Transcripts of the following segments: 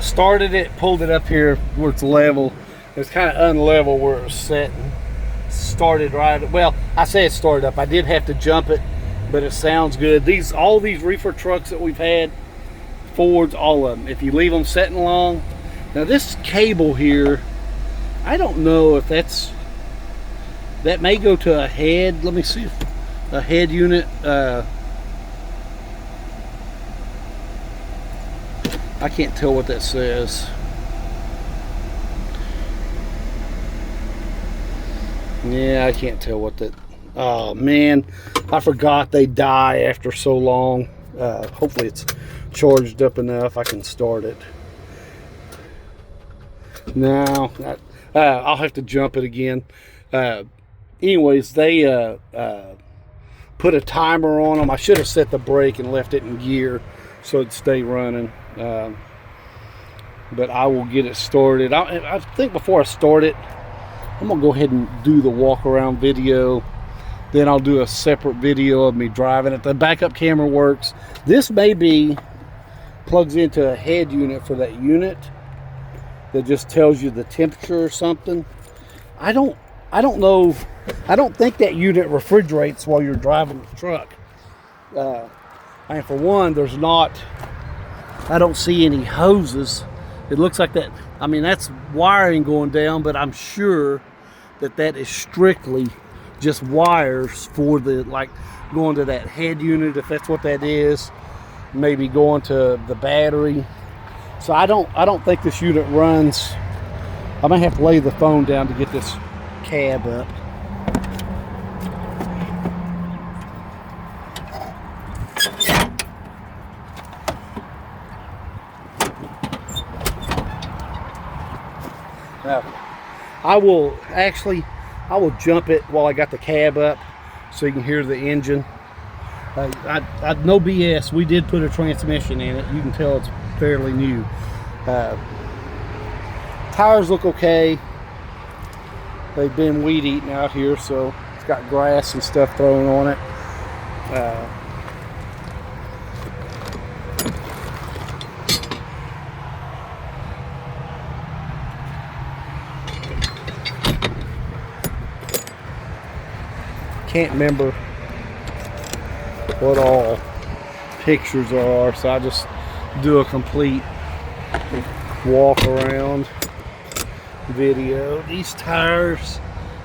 Started it, pulled it up here where it's level. It's kind of unlevel where it was setting. Started right, well, I say it started up. I did have to jump it, but it sounds good. All these reefer trucks that we've had, Fords, all of them, if you leave them setting long. Now this cable here, I don't know if that may go to a head. Let me see if a head unit. I can't tell what that says. Yeah, I can't tell what that. Oh man, I forgot they die after so long. Hopefully it's charged up enough I can start it. No, I'll have to jump it again. Anyways, they put a timer on them. I should have set the brake and left it in gear so it'd stay running. But I will get it started. I think before I start it, I'm gonna go ahead and do the walk around video. Then I'll do a separate video of me driving it. The backup camera works. This may be plugs into a head unit for that unit that just tells you the temperature or something. I don't know. I don't think that unit refrigerates while you're driving the truck. And for one, there's not. I don't see any hoses. It looks like that. I mean, that's wiring going down, but I'm sure that is strictly just wires for the, like, going to that head unit, if that's what that is. Maybe going to the battery. So I don't think this unit runs. I may have to lay the phone down to get this cab up. Now, I will jump it while I got the cab up so you can hear the engine. No BS, we did put a transmission in it. You can tell it's fairly new. Tires look okay. They've been weed eating out here, so it's got grass and stuff thrown on it. Can't remember what all pictures are, so I just do a complete walk around video. These tires,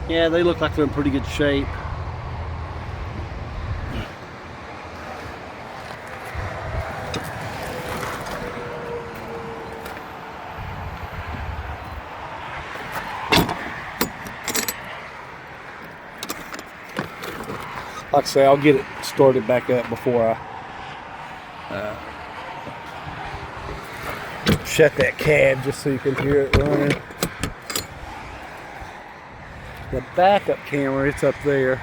yeah, they look like they're in pretty good shape. Like I say, I'll get it started back up before I shut that cab, just so you can hear it running. The backup camera, it's up there.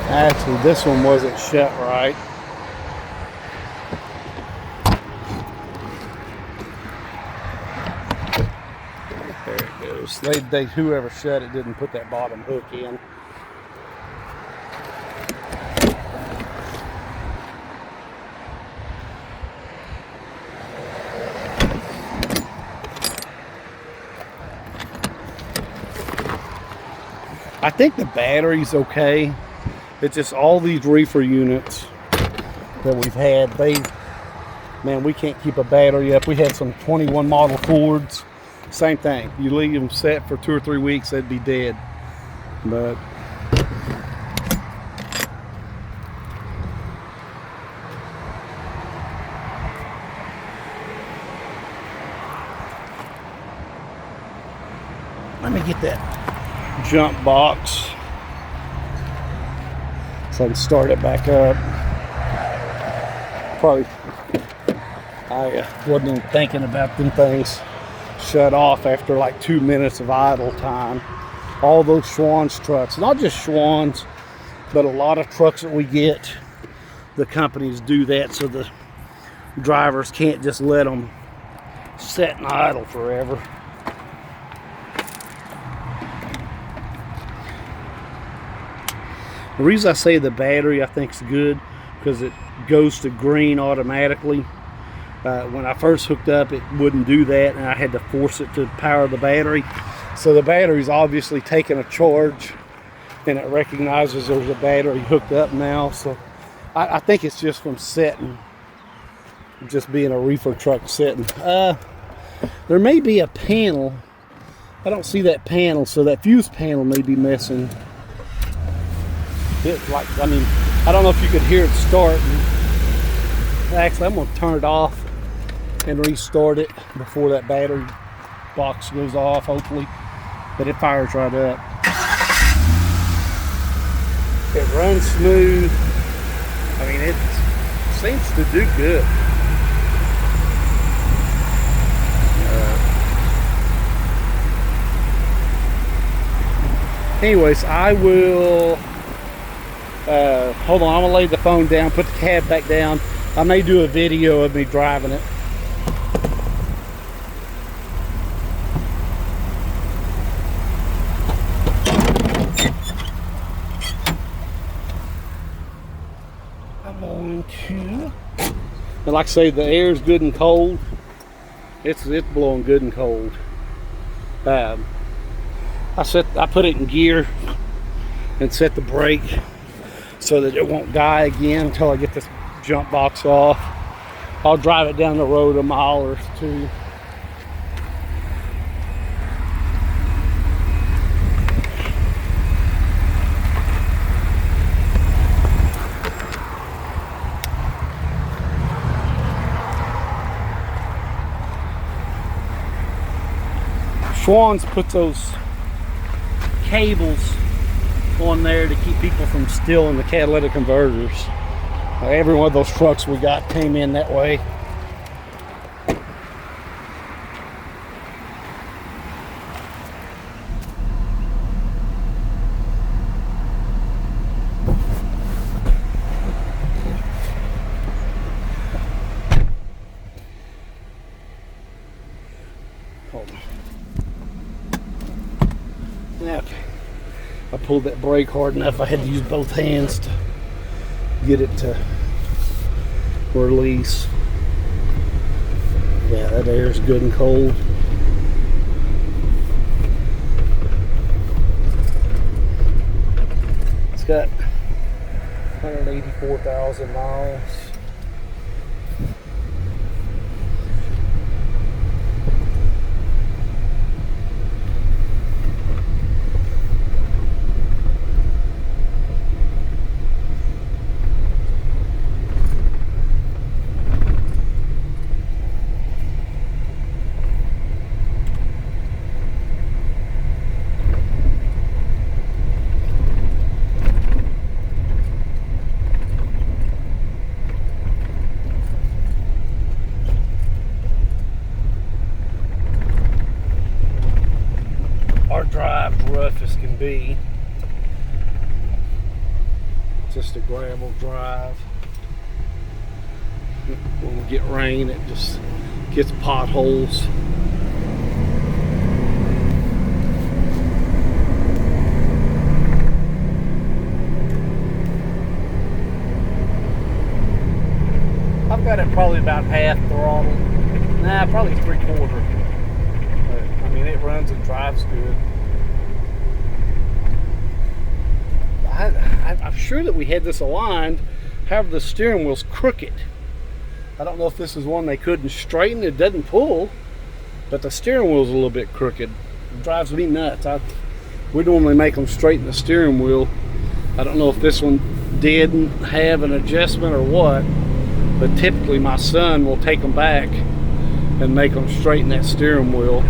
Actually, this one wasn't shut right. There it goes. Whoever shut it didn't put that bottom hook in. I think the battery's okay. It's just all these reefer units that we've had, man, we can't keep a battery up. We had some 21 model Fords, same thing. You leave them set for 2 or 3 weeks, they'd be dead. But let me get that jump box so I can start it back up. Probably I wasn't even thinking about them things shut off after like 2 minutes of idle time. All those Schwann's trucks, not just Schwann's, but a lot of trucks that we get, the companies do that so the drivers can't just let them sit and idle forever. The reason I say the battery I think is good because it goes to green automatically. When I first hooked up, it wouldn't do that, and I had to force it to power the battery. So the battery's obviously taking a charge, and it recognizes there's a battery hooked up now. So I think it's just from setting, just being a reefer truck setting. There may be a panel. I don't see that panel, so that fuse panel may be missing. It's like, I mean, I don't know if you could hear it start. Actually, I'm going to turn it off and restart it before that battery box goes off, hopefully. But it fires right up. It runs smooth. I mean, it seems to do good. Anyways, I will hold on, I'm gonna lay the phone down, put the cab back down. I may do a video of me driving it. I'm going to, and like I say, the air is good and cold. It's blowing good and cold. I put it in gear and set the brake so that it won't die again until I get this jump box off. I'll drive it down the road a mile or two. Schwann's put those cables on there to keep people from stealing the catalytic converters. Every one of those trucks we got came in that way. Hold on. Okay. I pulled that brake hard enough. I had to use both hands to get it to release. Yeah, that air is good and cold. It's got 184,000 miles. Our drive's rough as can be. Just a gravel drive. When we get rain, it just gets potholes. I've got it probably about half throttle. Nah, probably 3/4. But I mean, it runs and drives good. I'm sure that we had this aligned. However, the steering wheel's crooked. I don't know if this is one they couldn't straighten. It doesn't pull, but the steering wheel's a little bit crooked. It drives me nuts. We normally make them straighten the steering wheel. I don't know if this one didn't have an adjustment or what, but typically my son will take them back and make them straighten that steering wheel.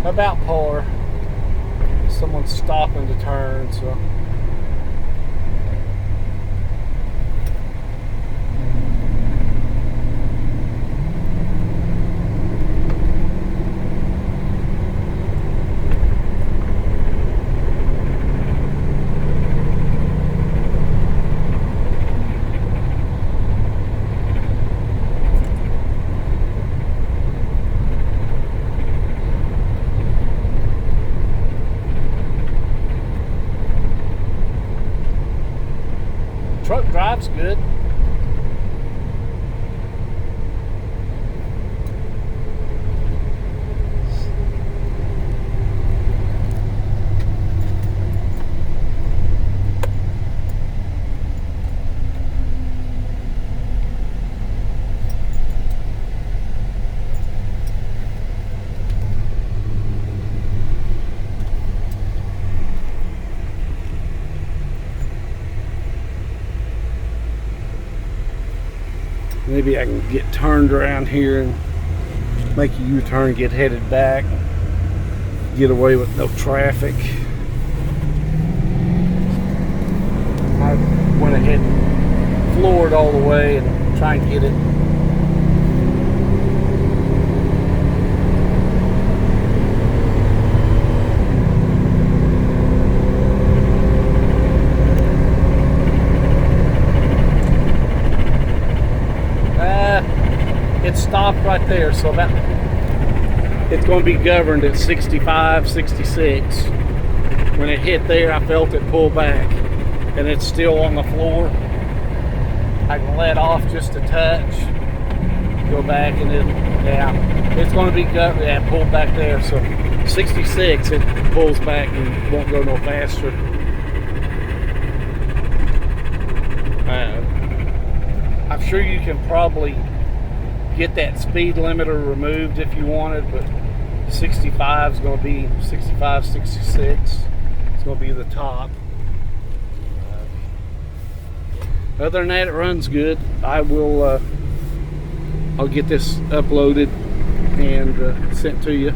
About par. Someone's stopping to turn, so drives good. Maybe I can get turned around here and make a U-turn, get headed back, get away with no traffic. I went ahead and floored all the way and try and get it. It stopped right there, so that it's going to be governed at 65, 66. When it hit there, I felt it pull back, and it's still on the floor. I can let off just a touch, go back, and then yeah, it's going to be pulled back there. So 66, it pulls back and won't go no faster. I'm sure you can probably get that speed limiter removed if you wanted, but 65 is going to be 65, 66. It's going to be the top. Other than that, it runs good. I'll get this uploaded and sent to you.